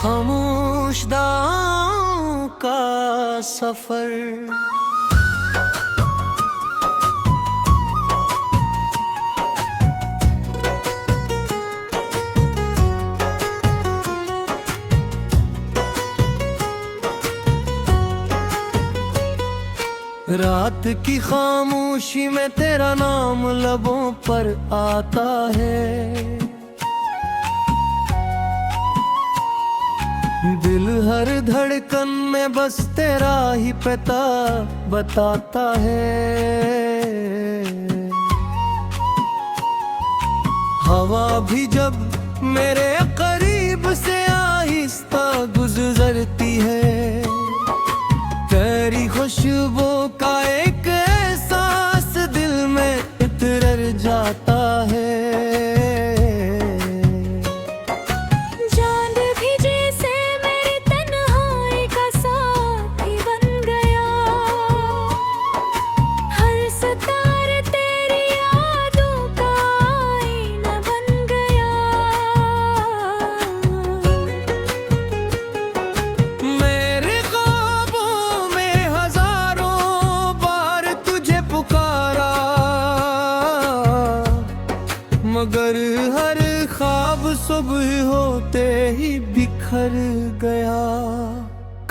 खामोश दांव का सफर। रात की खामोशी में तेरा नाम लबों पर आता है। दिल हर धड़कन में बस तेरा ही पता बताता है। हवा भी जब मेरे करीब से आहिस्ता गुजरती है, तेरी खुशबू का एक एहसास दिल में इतर जाता है। चांद भी जैसे मेरी तन्हाई का साथी बन गया, हर सितारा तेरी यादों का आईना बन गया। मेरे ख्वाबों में हजारों बार तुझे पुकारा, मगर हर ख्वाब सुबह होते ही बिखर गया।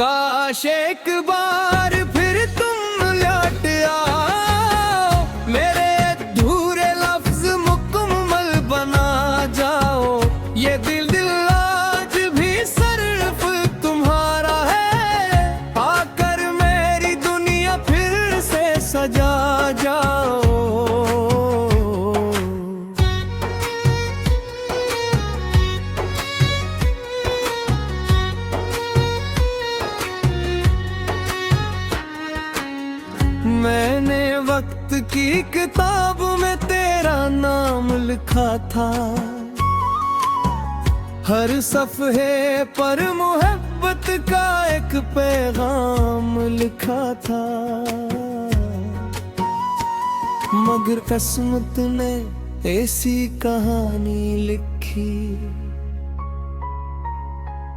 काश एक बार फिर तुम लौट आओ, मेरे अधूरे लफ्ज मुकम्मल बना जाओ। ये दिल आज भी सिर्फ तुम्हारा है, आकर मेरी दुनिया फिर से सजा जाओ। मैंने वक्त की किताब में तेरा नाम लिखा था, हर सफ़हे पर मोहब्बत का एक पैगाम लिखा था। मगर किस्मत ने ऐसी कहानी लिखी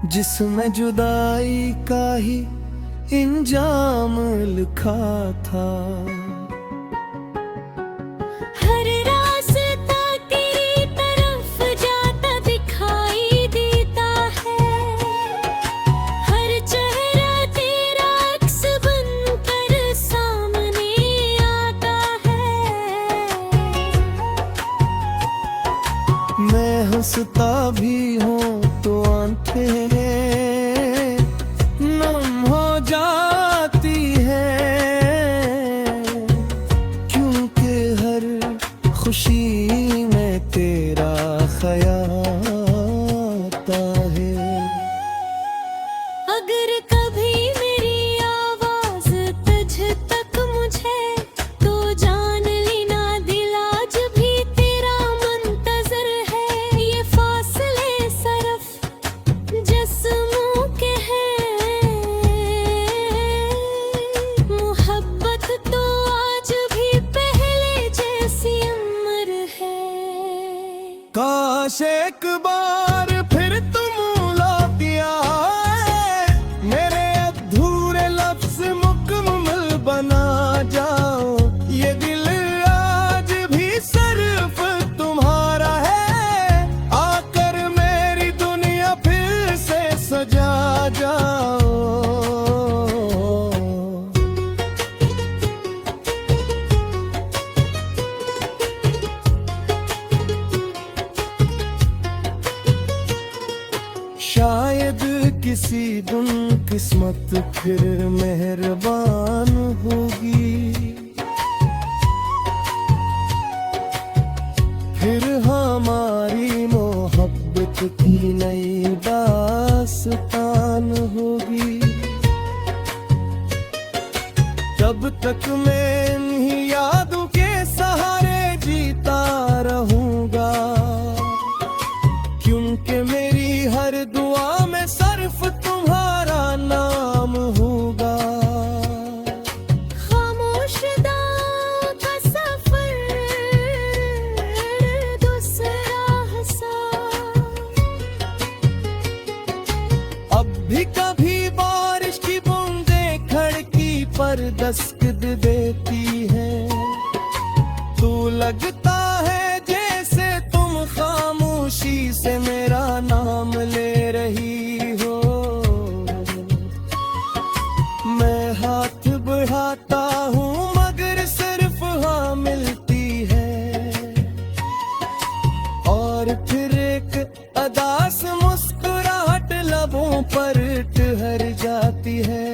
जिसमें जुदाई का ही इंजाम लिखा था। हर रास्ता तेरी तरफ जाता दिखाई देता है, हर चेहरा तेरा अक्स बनकर सामने आता है। मैं हंसता भी हूँ तो आंखें नम हो जाती है, क्योंकि हर खुशी में तेरा ख्याल आता है। अगर कभी मेरी आवाज तुझ तक मुझे तो जान लेना, दिल आज भी तेरा मुंतजर है। ये फासले सिर्फ जिस्मों के हैं, मोहब्बत तो आज भी पहले जैसी अमर है। काश एक बार फिर तुम लौट आए, मेरे अधूरे लफ्ज मुकम्मल बना जाओ। ये दिल आज भी सिर्फ तुम्हारा है, आकर मेरी दुनिया फिर से सजा जाओ। शायद किसी दिन किस्मत फिर मेहरबान होगी, फिर हमारी मोहब्बत की नई दास्तान होगी। तब तक मैं इन्हीं यादों के सहारे जीता रहूंगा, क्योंकि मेरी हर दुआ में सिर्फ तुम्हारा नाम होगा। खामोश दांव का सफर दूसरा हिस्सा, भी कभी बारिश की बूंदें खिड़की पर दस्तक देती है। तू लगता है जैसे तुम खामोशी से मेरा नाम ले रही हो। मैं हाथ बढ़ाता हूँ मगर सिर्फ हाँ मिलती है। और फिर एक अदास मुस्कुराहट लबों पर ठहर जाती है।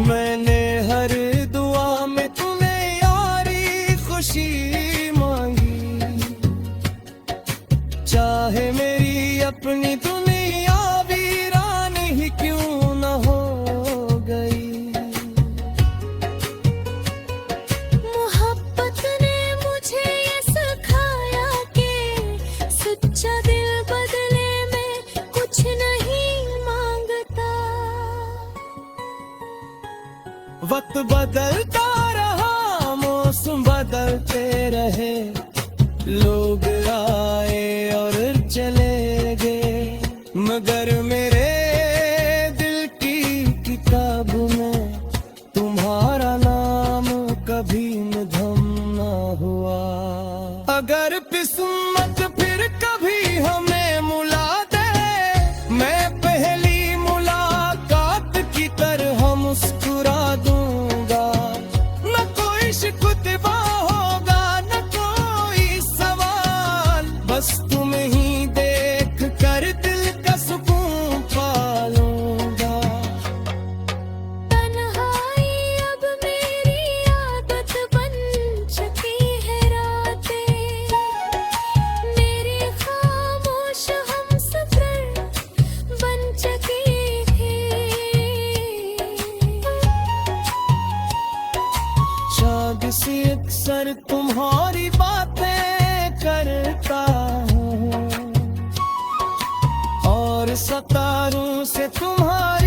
मैंने हर दुआ में तुम्हें यारी खुशी मांगी, चाहे मेरी अपनी दुनिया वीरान ही क्यों न हो गई। मोहब्बत ने मुझे ये सिखाया कि सच्चा दिल बदले में कुछ नहीं मांगता। वक्त बदलता रहा, मौसम बदलते रहे, लोग आए और चले गए, मगर मेरे दिल की किताब में तुम्हारा नाम कभी मधम ना हुआ। अगर किस्मत फिर कभी हमें मुला दे, मैं पहली मुलाकात की तरह मुस्कुरा दूंगा। न कोई शिकवा होगा न कोई सवाल, बस तुम ही देख कर दिल का सुकून पालूंगा। तन्हाई अब मेरी आदत बन चुकी है रातें, मेरी खामोश हमसफर बन चुकी है। शायद से अक्सर तुम्हारी बातें करता हूँ और सितारों से तुम्हारी